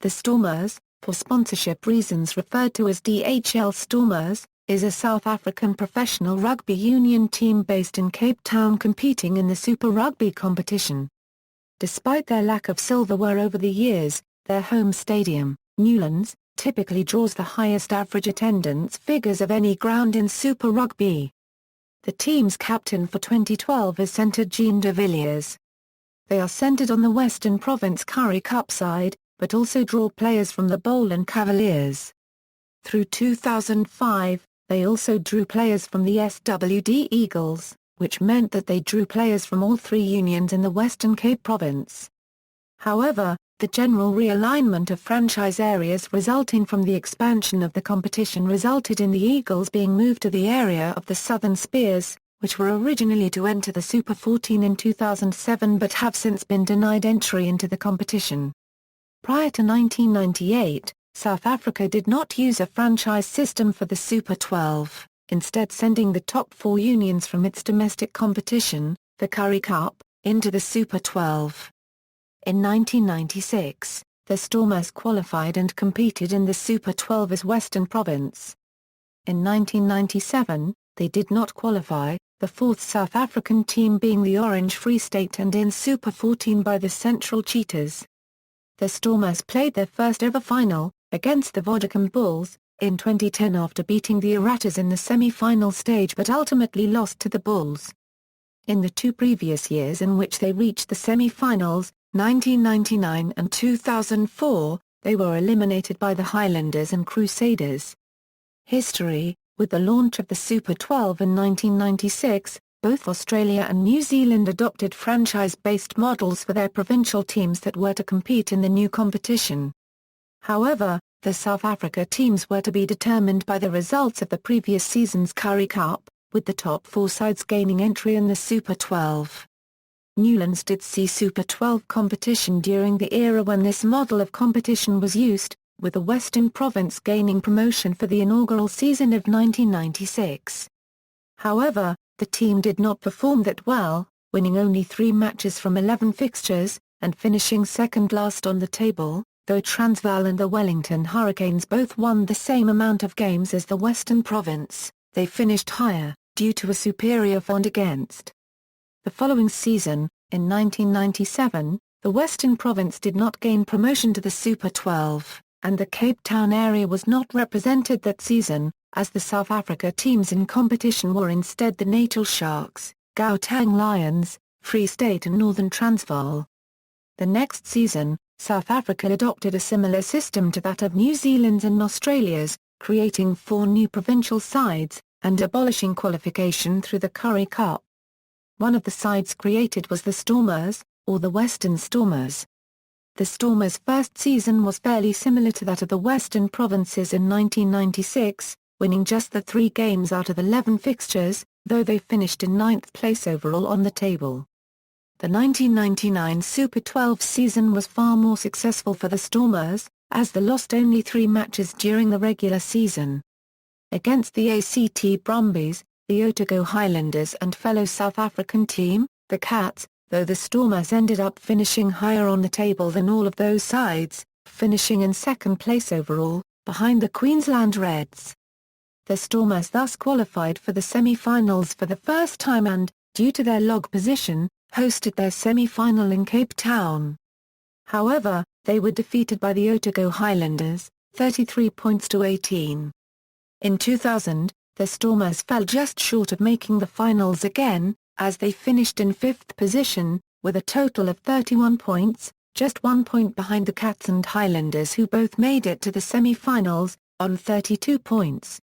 The Stormers, for sponsorship reasons referred to as DHL Stormers, is a South African professional rugby union team based in Cape Town competing in the Super Rugby competition. Despite their lack of silverware over the years, their home stadium, Winelands, typically draws the highest average attendance figures of any ground in Super Rugby. The team's captain for 2012 is centre Jean de Villiers. They are centred on the Western Province Currie Cup side, but also draw players from the Boland Cavaliers. Through 2005, they also drew players from the SWD Eagles, which meant that they drew players from all three unions in the Western Cape Province. However, the general realignment of franchise areas resulting from the expansion of the competition resulted in the Eagles being moved to the area of the Southern Spears, which were originally to enter the Super 14 in 2007 but have since been denied entry into the competition. Prior to 1998, South Africa did not use a franchise system for the Super 12, instead sending the top four unions from its domestic competition, the Currie Cup, into the Super 12. In 1996, the Stormers qualified and competed in the Super 12 as Western Province. In 1997, they did not qualify, the fourth South African team being the Orange Free State and in Super 14 by the Central Cheetahs. The Stormers played their first ever final, against the Vodacom Bulls, in 2010 after beating the Erratas in the semi-final stage but ultimately lost to the Bulls. In the two previous years in which they reached the semi-finals, 1999 and 2004, they were eliminated by the Highlanders and Crusaders. History: with the launch of the Super 12 in 1996, both Australia and New Zealand adopted franchise-based models for their provincial teams that were to compete in the new competition. However, the South Africa teams were to be determined by the results of the previous season's Currie Cup, with the top four sides gaining entry in the Super 12. Winelands did see Super 12 competition during the era when this model of competition was used, with the Western Province gaining promotion for the inaugural season of 1996. However, the team did not perform that well, winning only 3 matches from 11 fixtures, and finishing second last on the table, though Transvaal and the Wellington Hurricanes both won the same amount of games as the Western Province. They finished higher, due to a superior fond against. The following season, in 1997, the Western Province did not gain promotion to the Super 12, and the Cape Town area was not represented that season, as the South Africa teams in competition were instead the Natal Sharks, Gauteng Lions, Free State and Northern Transvaal. The next season, South Africa adopted a similar system to that of New Zealand's and Australia's, creating 4 new provincial sides, and abolishing qualification through the Currie Cup. One of the sides created was the Stormers, or the Western Stormers. The Stormers' first season was fairly similar to that of the Western Provinces in 1996, winning just the 3 games out of 11 fixtures, though they finished in 9th place overall on the table. The 1999 Super 12 season was far more successful for the Stormers, as they lost only 3 matches during the regular season. Against the ACT Brumbies, the Otago Highlanders and fellow South African team, the Cats, though the Stormers ended up finishing higher on the table than all of those sides, finishing in 2nd place overall, behind the Queensland Reds. The Stormers thus qualified for the semi-finals for the first time and, due to their log position, hosted their semi-final in Cape Town. However, they were defeated by the Otago Highlanders, 33 points to 18. In 2000, the Stormers fell just short of making the finals again, as they finished in 5th position, with a total of 31 points, just 1 point behind the Cats and Highlanders who both made it to the semi-finals, on 32 points.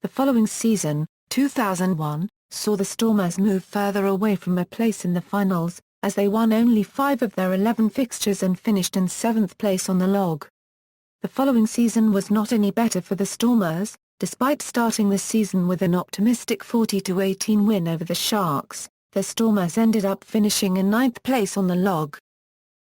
The following season, 2001, saw the Stormers move further away from a place in the finals, as they won only 5 of their 11 fixtures and finished in 7th place on the log. The following season was not any better for the Stormers, despite starting the season with an optimistic 40-18 win over the Sharks. The Stormers ended up finishing in 9th place on the log.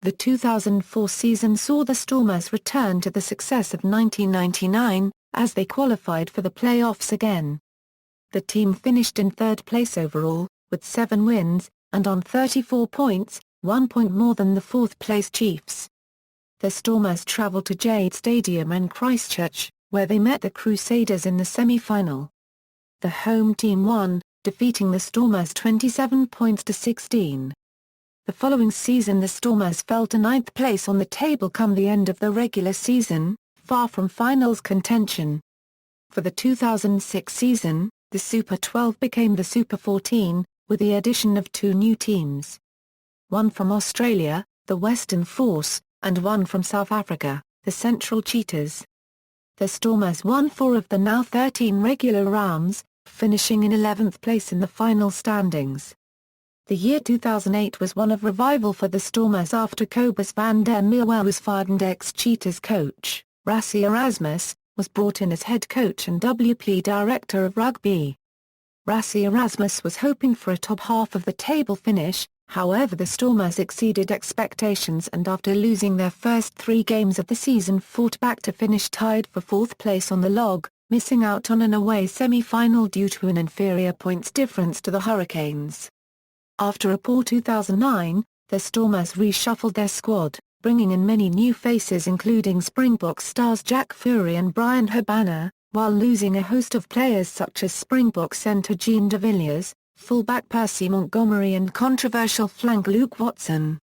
The 2004 season saw the Stormers return to the success of 1999, as they qualified for the playoffs again. The team finished in 3rd place overall, with 7 wins, and on 34 points, 1 point more than the 4th place Chiefs. the Stormers travelled to Jade Stadium in Christchurch, where they met the Crusaders in the semi-final. The home team won, defeating the Stormers 27 points to 16. The following season the Stormers fell to 9th place on the table come the end of the regular season, far from finals contention. For the 2006 season, the Super 12 became the Super 14, with the addition of 2 new teams. One from Australia, the Western Force, and one from South Africa, the Central Cheetahs. The Stormers won 4 of the now 13 regular rounds, finishing in 11th place in the final standings. The year 2008 was one of revival for the Stormers after Cobus van der Merwe was fired and ex-Cheetahs coach, Rassie Erasmus, was brought in as head coach and WP director of rugby. Rassie Erasmus was hoping for a top half of the table finish, however the Stormers exceeded expectations and after losing their first 3 games of the season fought back to finish tied for 4th place on the log, missing out on an away semi-final due to an inferior points difference to the Hurricanes. After a poor 2009, the Stormers reshuffled their squad, bringing in many new faces including Springbok stars Jack Fury and Brian Habana, while losing a host of players such as Springbok centre Jean de Villiers, fullback Percy Montgomery and controversial flank Luke Watson.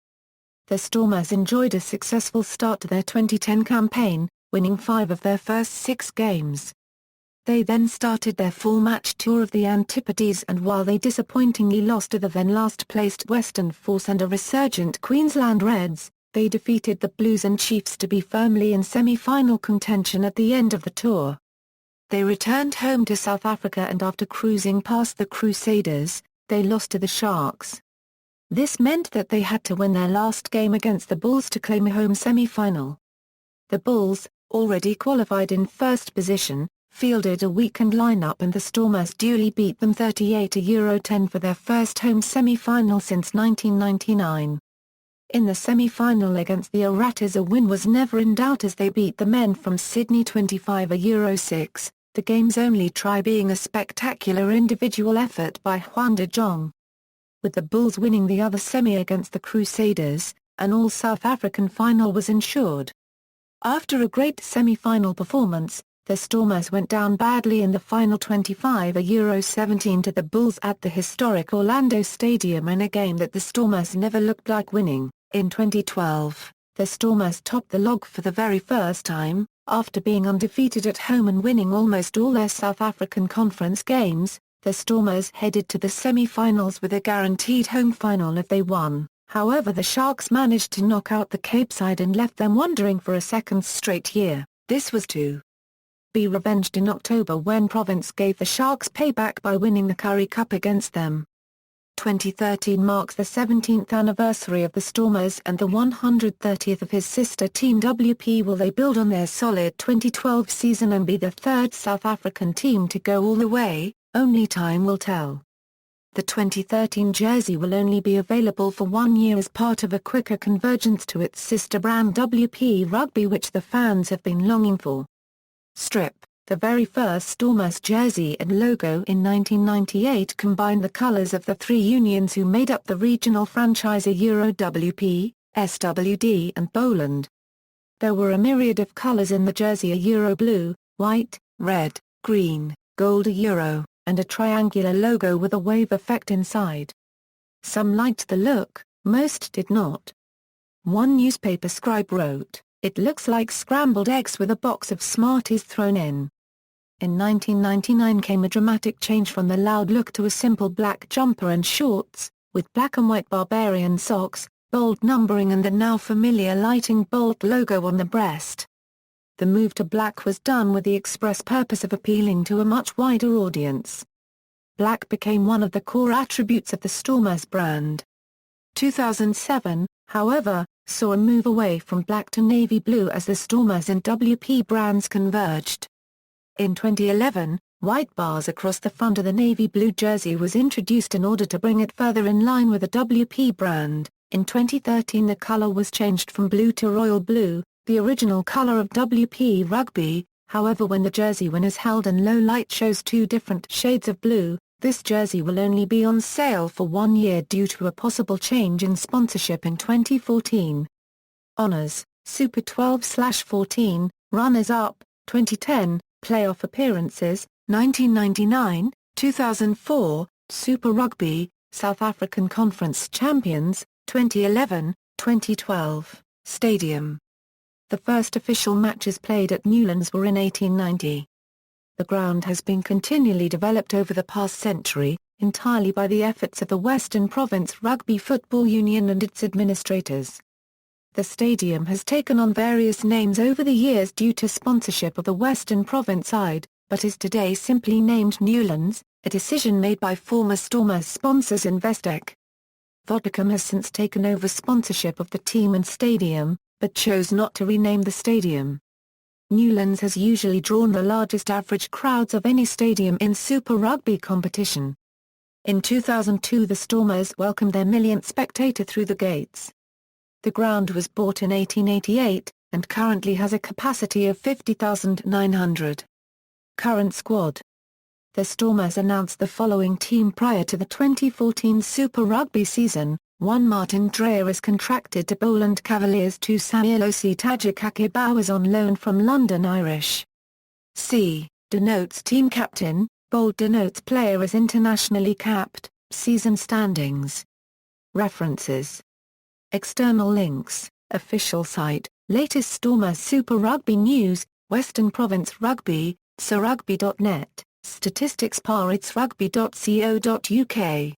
The Stormers enjoyed a successful start to their 2010 campaign, winning 5 of their first 6 games. They then started their 4-match tour of the Antipodes and while they disappointingly lost to the then last-placed Western Force and a resurgent Queensland Reds, they defeated the Blues and Chiefs to be firmly in semi-final contention at the end of the tour. They returned home to South Africa and after cruising past the Crusaders, they lost to the Sharks. This meant that they had to win their last game against the Bulls to claim a home semi-final. The Bulls, already qualified in first position, fielded a weakened lineup and the Stormers duly beat them 38-10 for their first home semi-final since 1999. In the semi-final against the Orators a win was never in doubt as they beat the men from Sydney 25-6, the game's only try being a spectacular individual effort by Juan de Jong. With the Bulls winning the other semi against the Crusaders, an all-South African final was ensured. After a great semi-final performance, the Stormers went down badly in the final 25-17 to the Bulls at the historic Orlando Stadium in a game that the Stormers never looked like winning. In 2012, the Stormers topped the log for the very first time, after being undefeated at home and winning almost all their South African Conference games. The Stormers headed to the semi-finals with a guaranteed home final if they won. However, the Sharks managed to knock out the Cape side and left them wondering for a second straight year. This was to be revenged in October when Province gave the Sharks payback by winning the Currie Cup against them. 2013 marks the 17th anniversary of the Stormers and the 130th of his sister team WP. Will they build on their solid 2012 season and be the 3rd South African team to go all the way? Only time will tell. The 2013 jersey will only be available for 1 year as part of a quicker convergence to its sister brand WP Rugby, which the fans have been longing for. Strip. The very first Stormers jersey and logo in 1998 combined the colours of the 3 unions who made up the regional franchise WP, SWD and Boland. There were a myriad of colours in the jersey: blue, white, red, green, gold, and a triangular logo with a wave effect inside. Some liked the look, most did not. One newspaper scribe wrote, "It looks like scrambled eggs with a box of Smarties thrown in." In 1999 came a dramatic change from the loud look to a simple black jumper and shorts, with black and white Barbarian socks, bold numbering and the now familiar Lightning Bolt logo on the breast. The move to black was done with the express purpose of appealing to a much wider audience. Black became one of the core attributes of the Stormers brand. 2007, however, saw a move away from black to navy blue as the Stormers and WP brands converged. In 2011, white bars across the front of the navy blue jersey was introduced in order to bring it further in line with the WP brand. In 2013 the color was changed from blue to royal blue, the original color of WP Rugby. However, when the jersey win is held and low light shows 2 different shades of blue, this jersey will only be on sale for 1 year due to a possible change in sponsorship in 2014. Honors. Super 12/14, runners-up, 2010, playoff appearances, 1999, 2004, Super Rugby, South African Conference champions, 2011, 2012, stadium. The first official matches played at Newlands were in 1890. The ground has been continually developed over the past century, entirely by the efforts of the Western Province Rugby Football Union and its administrators. The stadium has taken on various names over the years due to sponsorship of the Western Province side, but is today simply named Newlands, a decision made by former Stormers sponsors Investec. Vodacom has since taken over sponsorship of the team and stadium, but chose not to rename the stadium. Newlands has usually drawn the largest average crowds of any stadium in Super Rugby competition. In 2002 the Stormers welcomed their millionth spectator through the gates. The ground was bought in 1888, and currently has a capacity of 50,900. Current squad. The Stormers announced the following team prior to the 2014 Super Rugby season. 1 Martin Dreyer is contracted to Boland Cavaliers. 2 Samuel Tajikakibau is on loan from London Irish. C denotes team captain, bold denotes player as internationally capped, season standings. References. External links, official site, latest Stormers Super Rugby news, Western Province Rugby, surrugby.net, statistics parrotsrugby.co.uk.